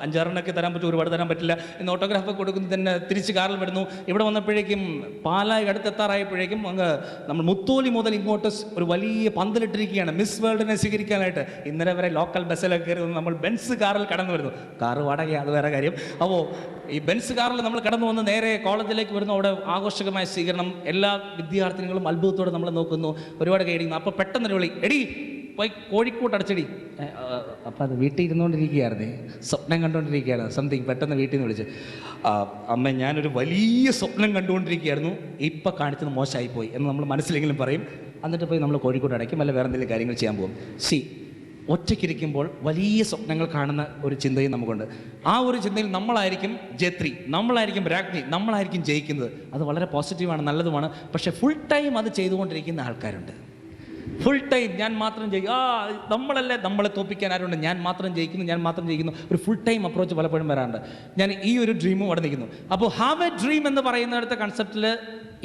5-6 തരാൻ പറ്റും, ഒരുപാട് തരാൻ പറ്റില്ല എന്ന് ഓട്ടോഗ്രാഫ് കൊടുക്കുന്നു. തന്നെ തിരിച്ച് കാറിൽ വരുന്നു. ഇവിടെ വന്നപ്പോഴേക്കും പാലായി അടുത്തെത്താറായപ്പോഴേക്കും അങ്ങ് നമ്മൾ മുത്തോലി മുതൽ ഇങ്ങോട്ട് ഒരു വലിയ പന്തലിട്ടിരിക്കുകയാണ് മിസ് വേൾഡിനെ സ്വീകരിക്കാനായിട്ട്. ഇന്നലെ വരെ ലോക്കൽ ബസ്സിലൊക്കെ കയറി നമ്മൾ ബെൻസ് കാറിൽ കടന്നു വരുന്നു. കാറ് വാടകയാണ്, അത് വേറെ കാര്യം. അപ്പോൾ ഈ ബെൻസ് കാറിൽ നമ്മൾ കടന്നു വന്ന് നേരെ കോളേജിലേക്ക് വരുന്നു. അവിടെ ആഘോഷകമായ സ്വീകരണം, എല്ലാ വിദ്യാർത്ഥിനികളും അത്ഭുതത്തോടെ നമ്മളെ നോക്കുന്നു, ഒരുപാട് കൈയടിക്കുന്നു. അപ്പോൾ പെട്ടെന്ന് വിളി, എടി പോയി കോഴിക്കോട്ട് അടച്ചടി. അപ്പം അത് വീട്ടിൽ ഇരുന്നുകൊണ്ടിരിക്കുകയായിരുന്നേ, സ്വപ്നം കണ്ടുകൊണ്ടിരിക്കുകയാണ് സംതിങ്. പെട്ടെന്ന് വീട്ടിൽ നിന്ന് വിളിച്ച്, അമ്മ ഞാനൊരു വലിയ സ്വപ്നം കണ്ടുകൊണ്ടിരിക്കുകയായിരുന്നു, ഇപ്പം കാണിച്ചത് മോശമായിപ്പോയി എന്ന് നമ്മൾ മനസ്സിലെങ്കിലും പറയും. എന്നിട്ട് പോയി നമ്മൾ കോഴിക്കോട്ട് അടയ്ക്കും, അല്ല വേറെ എന്തെങ്കിലും കാര്യങ്ങൾ ചെയ്യാൻ പോകും. ഒറ്റയ്ക്കിരിക്കുമ്പോൾ വലിയ സ്വപ്നങ്ങൾ കാണുന്ന ഒരു ചിന്തയും നമുക്കുണ്ട്. ആ ഒരു ചിന്തയിൽ നമ്മളായിരിക്കും ജേത്രി, നമ്മളായിരിക്കും രാജ്ഞി, നമ്മളായിരിക്കും ജയിക്കുന്നത്. അത് വളരെ പോസിറ്റീവാണ്, നല്ലതുമാണ്. പക്ഷേ ഫുൾ ടൈം അത് ചെയ്തുകൊണ്ടിരിക്കുന്ന ആൾക്കാരുണ്ട്. ഫുൾ ടൈം ഞാൻ മാത്രം ജയിക്കും, നമ്മളല്ലേ, നമ്മളെ തോപ്പിക്കാൻ ആരുണ്ട്, ഞാൻ മാത്രം ജയിക്കുന്നു. ഒരു ഫുൾ ടൈം അപ്രോച്ച് പലപ്പോഴും വരാറുണ്ട്. ഞാൻ ഈ ഒരു ഡ്രീമും അവിടെ നിൽക്കുന്നു. അപ്പോൾ ഹാവ് എ ഡ്രീം എന്ന് പറയുന്നിടത്തെ കൺസെപ്റ്റിൽ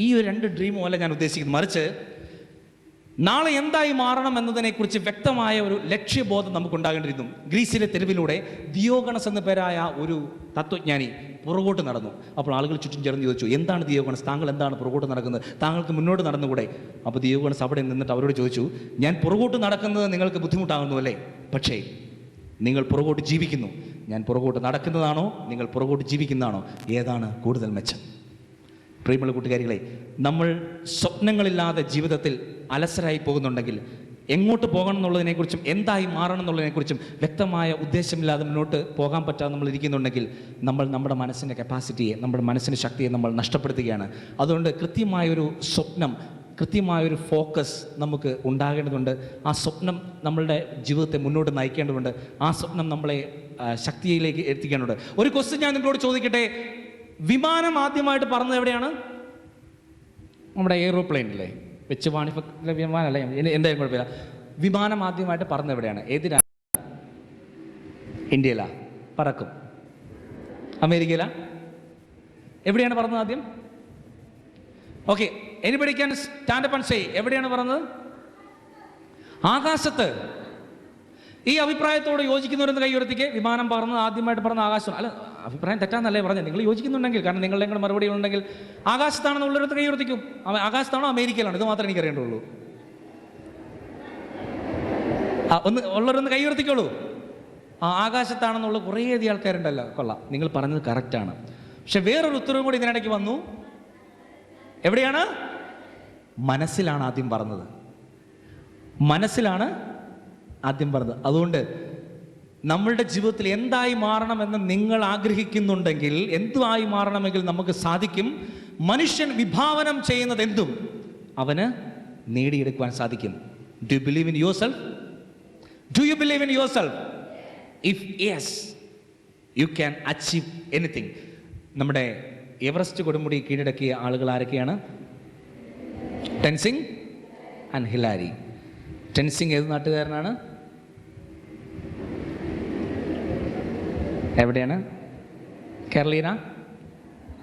ഈ ഒരു 2 ഡ്രീമും അല്ല ഞാൻ ഉദ്ദേശിക്കുന്നത്. മറിച്ച് നാളെ എന്തായി മാറണം എന്നതിനെക്കുറിച്ച് വ്യക്തമായ ഒരു ലക്ഷ്യബോധം നമുക്കുണ്ടാകേണ്ടിയിരുന്നു. ഗ്രീസിലെ തെരുവിലൂടെ ദിയോഗണസ് എന്ന പേരായ ഒരു തത്വജ്ഞാനി പുറകോട്ട് നടന്നു. അപ്പോൾ ആളുകൾ ചുറ്റും ചേർന്ന് ചോദിച്ചു, എന്താണ് ദിയോഗണസ്, താങ്കൾ എന്താണ് പുറകോട്ട് നടക്കുന്നത്, താങ്കൾക്ക് മുന്നോട്ട് നടന്നുകൂടെ? അപ്പോൾ ദിയോഗണസ് അവിടെ നിന്നിട്ട് അവരോട് ചോദിച്ചു, ഞാൻ പുറകോട്ട് നടക്കുന്നത് നിങ്ങൾക്ക് ബുദ്ധിമുട്ടാകുന്നു അല്ലേ, പക്ഷേ നിങ്ങൾ പുറകോട്ട് ജീവിക്കുന്നു, ഞാൻ പുറകോട്ട് നടക്കുന്നതാണോ നിങ്ങൾ പുറകോട്ട് ജീവിക്കുന്നതാണോ, ഏതാണ് കൂടുതൽ മെച്ചം? പ്രിയമുള്ള കൂട്ടുകാരികളെ, നമ്മൾ സ്വപ്നങ്ങളില്ലാതെ ജീവിതത്തിൽ അലസരായി പോകുന്നുണ്ടെങ്കിൽ എങ്ങോട്ട് പോകണം എന്നുള്ളതിനെക്കുറിച്ചും എന്തായി മാറണം എന്നുള്ളതിനെക്കുറിച്ചും വ്യക്തമായ ഉദ്ദേശമില്ലാതെ മുന്നോട്ട് പോകാൻ പറ്റാതെ നമ്മൾ ഇരിക്കുന്നുണ്ടെങ്കിൽ നമ്മൾ നമ്മുടെ മനസ്സിൻ്റെ കപ്പാസിറ്റിയെ, നമ്മുടെ മനസ്സിൻ്റെ ശക്തിയെ നമ്മൾ നഷ്ടപ്പെടുത്തുകയാണ്. അതുകൊണ്ട് കൃത്യമായൊരു സ്വപ്നം, കൃത്യമായൊരു ഫോക്കസ് നമുക്ക് ഉണ്ടാകേണ്ടതുണ്ട്. ആ സ്വപ്നം നമ്മളുടെ ജീവിതത്തെ മുന്നോട്ട് നയിക്കേണ്ടതുണ്ട്. ആ സ്വപ്നം നമ്മളെ ശക്തിയിലേക്ക് എത്തിക്കേണ്ടതുണ്ട്. ഒരു ക്വസ്റ്റ്യൻ ഞാൻ നിങ്ങളോട് ചോദിക്കട്ടെ. വിമാനം ആദ്യമായിട്ട് പറന്നത് എവിടെയാണ്? നമ്മുടെ എയ്റോപ്ലെയിനില്ലേ, വെച്ച് വാണിഫ വിമാനമല്ല, എന്തായാലും കുഴപ്പമില്ല. വിമാനം ആദ്യമായിട്ട് പറന്നത് എവിടെയാണ്? ഏത് രാജ്യം? ഇന്ത്യയിലാ? പറക്കും. അമേരിക്കയിലാ? എവിടെയാണ് പറന്നത് ആദ്യം? Okay, anybody can stand up and say എവിടെയാണ് പറന്നത്? ആകാശത്ത്. ഈ അഭിപ്രായത്തോട് യോജിക്കുന്നവരെന്ന് കൈ ഉയർത്തിക്ക്. വിമാനം പറന്ന് ആദ്യമായിട്ട് പറഞ്ഞ ആകാശം. അല്ല, അഭിപ്രായം തെറ്റാന്നല്ലേ പറഞ്ഞത്? നിങ്ങൾ യോജിക്കുന്നുണ്ടെങ്കിൽ, കാരണം നിങ്ങളുടെ മറുപടി ഉണ്ടെങ്കിൽ ആകാശത്താണെന്ന് ഉള്ളവരത്ത് കൈ ഉയർത്തിക്കും. ആകാശത്താണോ അമേരിക്കയിലാണോ? ഇത് മാത്രമേ എനിക്ക് അറിയേണ്ടുള്ളൂ. ഒന്ന് ഉള്ളവരൊന്ന് കൈ ഉയർത്തിക്കോളൂ. ആകാശത്താണെന്നുള്ള കുറേയധികം ആൾക്കാരുണ്ടല്ലോ. കൊള്ളാം, നിങ്ങൾ പറഞ്ഞത് കറക്റ്റാണ്. പക്ഷെ വേറൊരു ഉത്തരവും കൂടി ഇതിനിടയ്ക്ക് വന്നു. എവിടെയാണ്? മനസ്സിലാണ് ആദ്യം പറഞ്ഞത്. മനസ്സിലാണ് ആദ്യം പറഞ്ഞത്. അതുകൊണ്ട് നമ്മളുടെ ജീവിതത്തിൽ എന്തായി മാറണമെന്ന് നിങ്ങൾ ആഗ്രഹിക്കുന്നുണ്ടെങ്കിൽ, എന്തുമായി മാറണമെങ്കിൽ നമുക്ക് സാധിക്കും. മനുഷ്യൻ വിഭാവനം ചെയ്യുന്നത് എന്തും അവന് നേടിയെടുക്കുവാൻ സാധിക്കും. Do you believe in your self? Do you believe in your self? If yes you can achieve anything. നമ്മുടെ എവറസ്റ്റ് കൊടുമുടി കീഴടക്കിയ ആളുകൾ ആരൊക്കെയാണ്? Tenzing and Hillary. ടെൻസിംഗ് ഏത് നാട്ടുകാരനാണ്? എവിടെയാണ്? കേരളീന.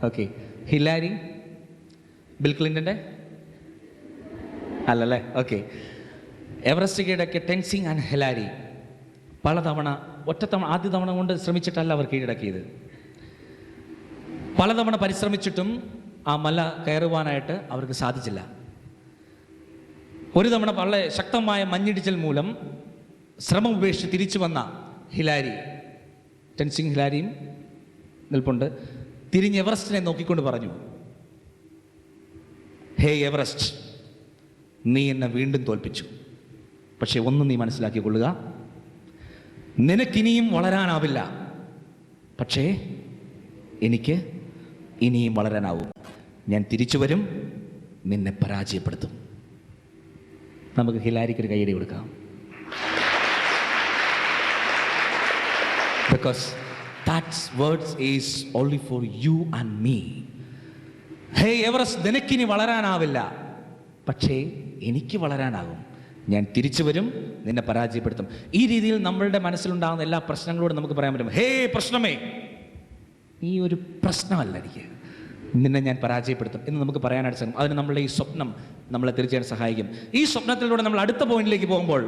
ഓക്കെ. ഹിലാരി ബിൽ ക്ലിൻ്റൻ്റെ അല്ലല്ലേ? ഓക്കെ. എവറസ്റ്റ് കീഴടക്കിയ ടെൻസിംഗ് ആൻഡ് ഹിലാരി പലതവണ, ഒറ്റത്തവണ ആദ്യ തവണ കൊണ്ട് ശ്രമിച്ചിട്ടല്ല അവർ കീഴടക്കിയത്. പലതവണ പരിശ്രമിച്ചിട്ടും ആ മല കയറുവാനായിട്ട് അവർക്ക് സാധിച്ചില്ല. ഒരു തവണ വളരെ ശക്തമായ മഞ്ഞിടിച്ചൽ മൂലം ശ്രമം ഉപേക്ഷിച്ച് തിരിച്ചു വന്ന ഹിലാരി, ടെൻസിംഗ് ഹിലാരിയും നിൽപ്പുണ്ട്, തിരിഞ്ഞ് എവറസ്റ്റിനെ നോക്കിക്കൊണ്ട് പറഞ്ഞു, ഹേ എവറസ്റ്റ്, നീ എന്നെ വീണ്ടും തോൽപ്പിച്ചു. പക്ഷെ ഒന്ന് നീ മനസ്സിലാക്കിക്കൊള്ളുക, നിനക്കിനിയും വളരാനാവില്ല, പക്ഷേ എനിക്ക് ഇനിയും വളരാനാവും. ഞാൻ തിരിച്ചു വരും, നിന്നെ പരാജയപ്പെടുത്തും. നമുക്ക് ഹിലാരിക്കൊരു കൈയടി കൊടുക്കാം. Because that's words is only for you and me. Hey Everest, നിനക്കിനി വളരാനാവില്ല, പക്ഷേ എനിക്ക് വളരാനാകും. ഞാൻ തിരിച്ചു വരും, നിന്നെ പരാജയപ്പെടുത്തും. ഈ രീതിയിൽ നമ്മളുടെ മനസ്സിലുണ്ടാകുന്ന എല്ലാ പ്രശ്നങ്ങളോടും നമുക്ക് പറയാൻ പറ്റും, ഹേ പ്രശ്നമേ, നീ ഒരു പ്രശ്നമല്ല, എനിക്ക് നിന്നെ ഞാൻ പരാജയപ്പെടുത്തും എന്ന് നമുക്ക് പറയാനായിട്ട് സാധിക്കും. അതിന് നമ്മളുടെ ഈ സ്വപ്നം നമ്മളെ തീർച്ചയായിട്ടും സഹായിക്കും. ഈ സ്വപ്നത്തിലൂടെ നമ്മൾ അടുത്ത പോയിന്റിലേക്ക് പോകുമ്പോൾ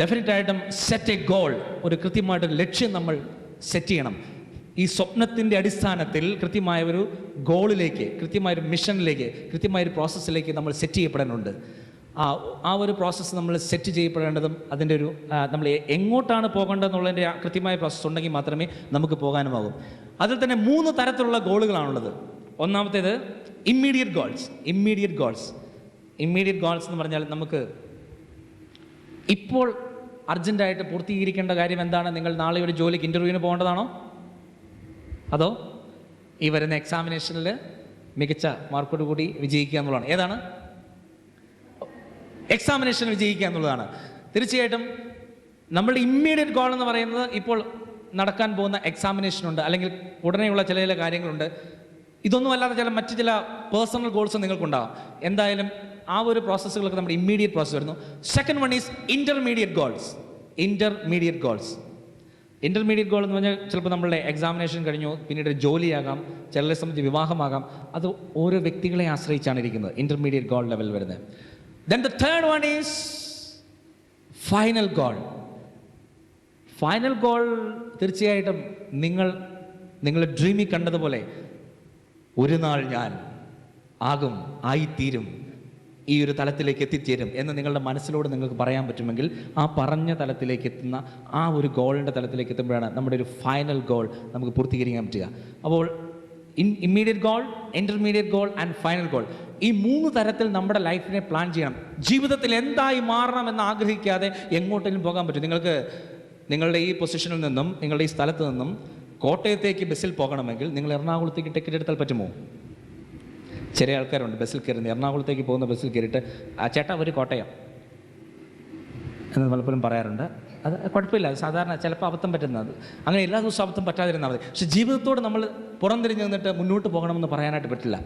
ഡെഫിനറ്റായിട്ടും സെറ്റ് എ ഗോൾ, ഒരു കൃത്യമായിട്ടൊരു ലക്ഷ്യം നമ്മൾ സെറ്റ് ചെയ്യണം. ഈ സ്വപ്നത്തിൻ്റെ അടിസ്ഥാനത്തിൽ കൃത്യമായ ഒരു ഗോളിലേക്ക്, കൃത്യമായൊരു മിഷനിലേക്ക്, കൃത്യമായൊരു പ്രോസസ്സിലേക്ക് നമ്മൾ സെറ്റ് ചെയ്യപ്പെടാനുണ്ട്. ആ ഒരു പ്രോസസ്സ് നമ്മൾ സെറ്റ് ചെയ്യപ്പെടേണ്ടതും അതിൻ്റെ ഒരു നമ്മൾ എങ്ങോട്ടാണ് പോകേണ്ടതെന്നുള്ളതിൻ്റെ കൃത്യമായ പ്രോസസ്സ് ഉണ്ടെങ്കിൽ മാത്രമേ നമുക്ക് പോകാനുമാകും. അതിൽ തന്നെ 3 തരത്തിലുള്ള ഗോളുകളാണുള്ളത്. ഒന്നാമത്തേത് ഇമ്മീഡിയറ്റ് ഗോൾസ്. ഇമ്മീഡിയറ്റ് ഗോൾസ് എന്ന് പറഞ്ഞാൽ നമുക്ക് ഇപ്പോൾ അർജൻറ്റായിട്ട് പൂർത്തീകരിക്കേണ്ട കാര്യം എന്താണ്? നിങ്ങൾ നാളെ ഒരു ജോലിക്ക് ഇൻ്റർവ്യൂവിന് പോകേണ്ടതാണോ? അതോ ഈ വരുന്ന എക്സാമിനേഷനിൽ മികച്ച മാർക്കോട് കൂടി വിജയിക്കുക എന്നുള്ളതാണ്? ഏതാണ്? എക്സാമിനേഷൻ വിജയിക്കുക എന്നുള്ളതാണ്. തീർച്ചയായിട്ടും നമ്മളുടെ ഇമ്മീഡിയറ്റ് ഗോൾ എന്ന് പറയുന്നത് ഇപ്പോൾ നടക്കാൻ പോകുന്ന എക്സാമിനേഷനുണ്ട്, അല്ലെങ്കിൽ ഉടനെയുള്ള ചില കാര്യങ്ങളുണ്ട്. ഇതൊന്നും അല്ലാതെ മറ്റ് ചില പേഴ്സണൽ ഗോൾസ് നിങ്ങൾക്കുണ്ടാകും. എന്തായാലും ആ ഒരു പ്രോസസ്സുകളൊക്കെ നമ്മുടെ ഇമ്മീഡിയറ്റ് പ്രോസസ്സ് വരുന്നു. Second one is intermediate goals. Intermediate goal എന്ന് പറഞ്ഞാൽ ചിലപ്പോൾ നമ്മളുടെ എക്സാമിനേഷൻ കഴിഞ്ഞു, പിന്നീട് ജോലിയാകാം, ചിലരെ സംബന്ധിച്ച് വിവാഹമാകാം. അത് ഓരോ വ്യക്തികളെ ആശ്രയിച്ചാണ് ഇരിക്കുന്നത് ഇൻ്റർമീഡിയറ്റ് ഗോൾ ലെവൽ വരുന്നത്. Then the third one is final goal. Final goal തീർച്ചയായിട്ടും നിങ്ങൾ ഡ്രീമിൽ കണ്ടതുപോലെ ഒരു നാൾ ഞാൻ ആയിത്തീരും, ഈ ഒരു തലത്തിലേക്ക് എത്തിച്ചേരും എന്ന് നിങ്ങളുടെ മനസ്സിലൂടെ നിങ്ങൾക്ക് പറയാൻ പറ്റുമെങ്കിൽ ആ പറഞ്ഞ തലത്തിലേക്ക് എത്തുന്ന ആ ഒരു ഗോളിൻ്റെ തലത്തിലേക്ക് എത്തുമ്പോഴാണ് നമ്മുടെ ഒരു ഫൈനൽ ഗോൾ നമുക്ക് പൂർത്തീകരിക്കാൻ പറ്റുക. അപ്പോൾ immediate goal, intermediate goal and final goal, ഈ 3 തരത്തിൽ നമ്മുടെ ലൈഫിനെ പ്ലാൻ ചെയ്യണം. ജീവിതത്തിൽ എന്തായി മാറണമെന്ന് ആഗ്രഹിക്കാതെ എങ്ങോട്ടെങ്കിലും പോകാൻ പറ്റും. നിങ്ങൾക്ക് നിങ്ങളുടെ ഈ പൊസിഷനിൽ നിന്നും, നിങ്ങളുടെ ഈ സ്ഥലത്ത് നിന്നും കോട്ടയത്തേക്ക് ബസ്സിൽ പോകണമെങ്കിൽ നിങ്ങൾ എറണാകുളത്തേക്ക് ടിക്കറ്റ് എടുത്താൽ പറ്റുമോ? ചില ആൾക്കാരുണ്ട് ബസ്സിൽ കയറുന്നത്, എറണാകുളത്തേക്ക് പോകുന്ന ബസ്സിൽ കയറിയിട്ട് ചേട്ടാ ഒരു കോട്ടയം എന്ന് പലപ്പോഴും പറയാറുണ്ട്. അത് കുഴപ്പമില്ല, അത് സാധാരണ ചിലപ്പോൾ അബദ്ധം പറ്റുന്നത്. അങ്ങനെ എല്ലാ ദിവസവും അബദ്ധം പറ്റാതിരുന്നാൽ മതി. പക്ഷേ ജീവിതത്തോട് നമ്മൾ പുറംതിരിഞ്ഞ് നിന്നിട്ട് മുന്നോട്ട് പോകണമെന്ന് പറയാനായിട്ട് പറ്റില്ല.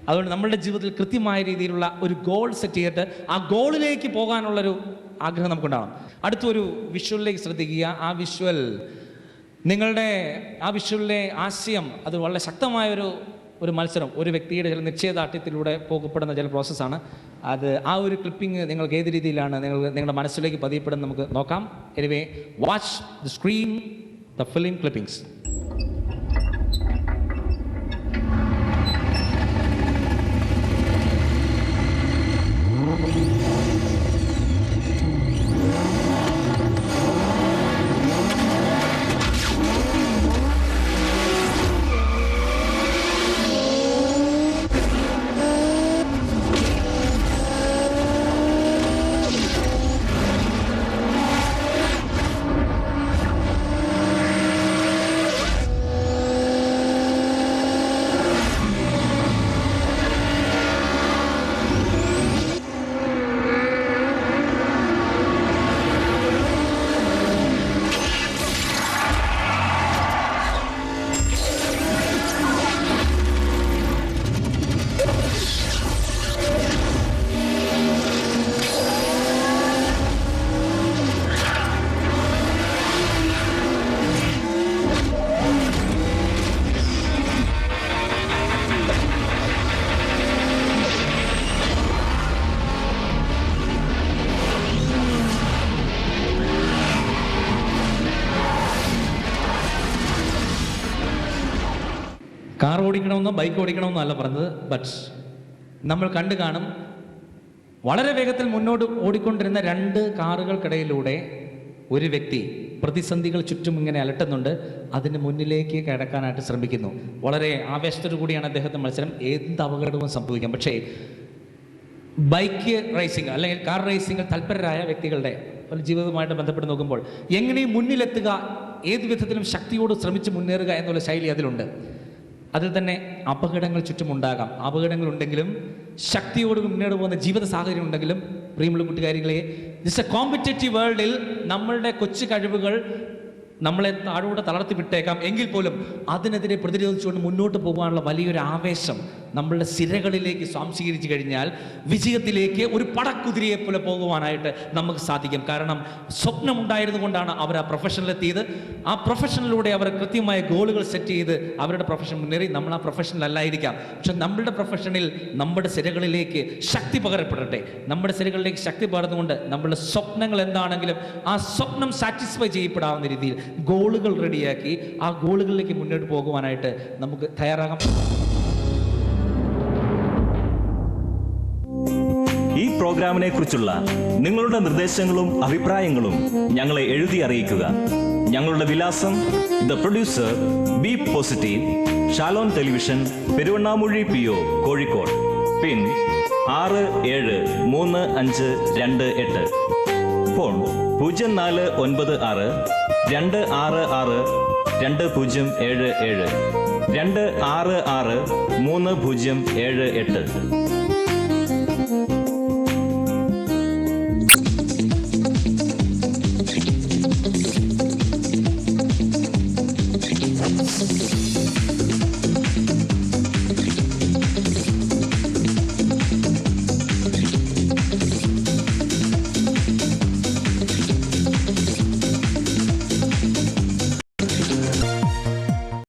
അതുകൊണ്ട് നമ്മളുടെ ജീവിതത്തിൽ കൃത്യമായ രീതിയിലുള്ള ഒരു ഗോൾ സെറ്റ് ചെയ്തിട്ട് ആ ഗോളിലേക്ക് പോകാനുള്ളൊരു ആഗ്രഹം നമുക്കുണ്ടാവണം. അടുത്തൊരു വിഷ്വലിലേക്ക് ശ്രദ്ധിക്കുക. ആ വിഷ്വലിലെ ആശയം അത് വളരെ ശക്തമായൊരു മത്സരം, ഒരു വ്യക്തിയുടെ ചില നിശ്ചയദാർഢ്യത്തിലൂടെ പോകപ്പെടുന്ന ചില പ്രോസസ്സാണ് അത്. ആ ഒരു ക്ലിപ്പിംഗ് നിങ്ങൾക്ക് ഏത് രീതിയിലാണ് നിങ്ങളുടെ മനസ്സിലേക്ക് പതിയപ്പെടുന്നത് നമുക്ക് നോക്കാം. Anyway, watch the screen, the film clippings. Car ഓടിക്കണമെന്നോ ബൈക്ക് ഓടിക്കണമെന്നോ അല്ല പറഞ്ഞത്. ബട്ട് നമ്മൾ കണ്ടു കാണും, വളരെ വേഗത്തിൽ മുന്നോട്ട് ഓടിക്കൊണ്ടിരുന്ന 2 കാറുകൾക്കിടയിലൂടെ ഒരു വ്യക്തി പ്രതിസന്ധികൾ ചുറ്റും ഇങ്ങനെ അലട്ടുന്നുണ്ട്, അതിന് മുന്നിലേക്ക് കടക്കാനായിട്ട് ശ്രമിക്കുന്നു. വളരെ ആവേശത്തോടു കൂടിയാണ് അദ്ദേഹത്തെ മത്സരം. എന്ത് അപകടവും സംഭവിക്കാം. പക്ഷേ ബൈക്ക് റേസിംഗ് അല്ലെങ്കിൽ കാർ റേസിംഗിൽ തൽപരരായ വ്യക്തികളുടെ ജീവിതവുമായിട്ട് ബന്ധപ്പെട്ട് നോക്കുമ്പോൾ എങ്ങനെയും മുന്നിലെത്തുക, ഏത് വിധത്തിലും ശക്തിയോട് ശ്രമിച്ച് മുന്നേറുക എന്നുള്ള ശൈലി അതിലുണ്ട്. അതിൽ തന്നെ അപകടങ്ങൾ ചുറ്റുമുണ്ടാകാം. അപകടങ്ങൾ ഉണ്ടെങ്കിലും ശക്തിയോട് മുന്നേറി പോകുന്ന ജീവിത സാഹചര്യം ഉണ്ടെങ്കിലും പ്രിയമുള്ള കൂട്ടുകാരികളെ, ദിസ് എ കോമ്പറ്റേറ്റീവ് വേൾഡിൽ നമ്മളുടെ കൊച്ചു കഴിവുകൾ നമ്മളെ താഴോട്ട് തളർത്തി വിട്ടേക്കാം. എങ്കിൽ പോലും അതിനെതിരെ പ്രതിരോധിച്ചുകൊണ്ട് മുന്നോട്ട് പോകാനുള്ള വലിയൊരു ആവേശം നമ്മളുടെ സിരകളിലേക്ക് സ്വാംശീകരിച്ചു കഴിഞ്ഞാൽ വിജയത്തിലേക്ക് ഒരു പടക്കുതിരയെ പോലെ പോകുവാനായിട്ട് നമുക്ക് സാധിക്കും. കാരണം സ്വപ്നമുണ്ടായിരുന്നു കൊണ്ടാണ് അവർ ആ പ്രൊഫഷനിലെത്തിയത്. ആ പ്രൊഫഷനിലൂടെ അവർ കൃത്യമായ ഗോളുകൾ സെറ്റ് ചെയ്ത് അവരുടെ പ്രൊഫഷൻ മുന്നേറി. നമ്മൾ ആ പ്രൊഫഷനിലല്ലായിരിക്കാം, പക്ഷെ നമ്മളുടെ പ്രൊഫഷനിൽ നമ്മുടെ സിരകളിലേക്ക് ശക്തി പകരപ്പെടട്ടെ. നമ്മുടെ സിരകളിലേക്ക് ശക്തി പകർന്നുകൊണ്ട് നമ്മളുടെ സ്വപ്നങ്ങൾ എന്താണെങ്കിലും ആ സ്വപ്നം സാറ്റിസ്ഫൈ ചെയ്യപ്പെടാവുന്ന രീതിയിൽ ഗോളുകൾ റെഡിയാക്കി ആ ഗോളുകളിലേക്ക് മുന്നോട്ട് പോകുവാനായിട്ട് നമുക്ക് തയ്യാറാകാം. ഈ പ്രോഗ്രാമിനെ കുറിച്ചുള്ള നിങ്ങളുടെ നിർദ്ദേശങ്ങളും അഭിപ്രായങ്ങളും ഞങ്ങളെ എഴുതി അറിയിക്കുക. ഞങ്ങളുടെ വിലാസം: the producer, B positive, Shalom television, Peruvannamuzhi PO, Kozhikode. Pin 673528. Phone 0496 266 2077 266 3078.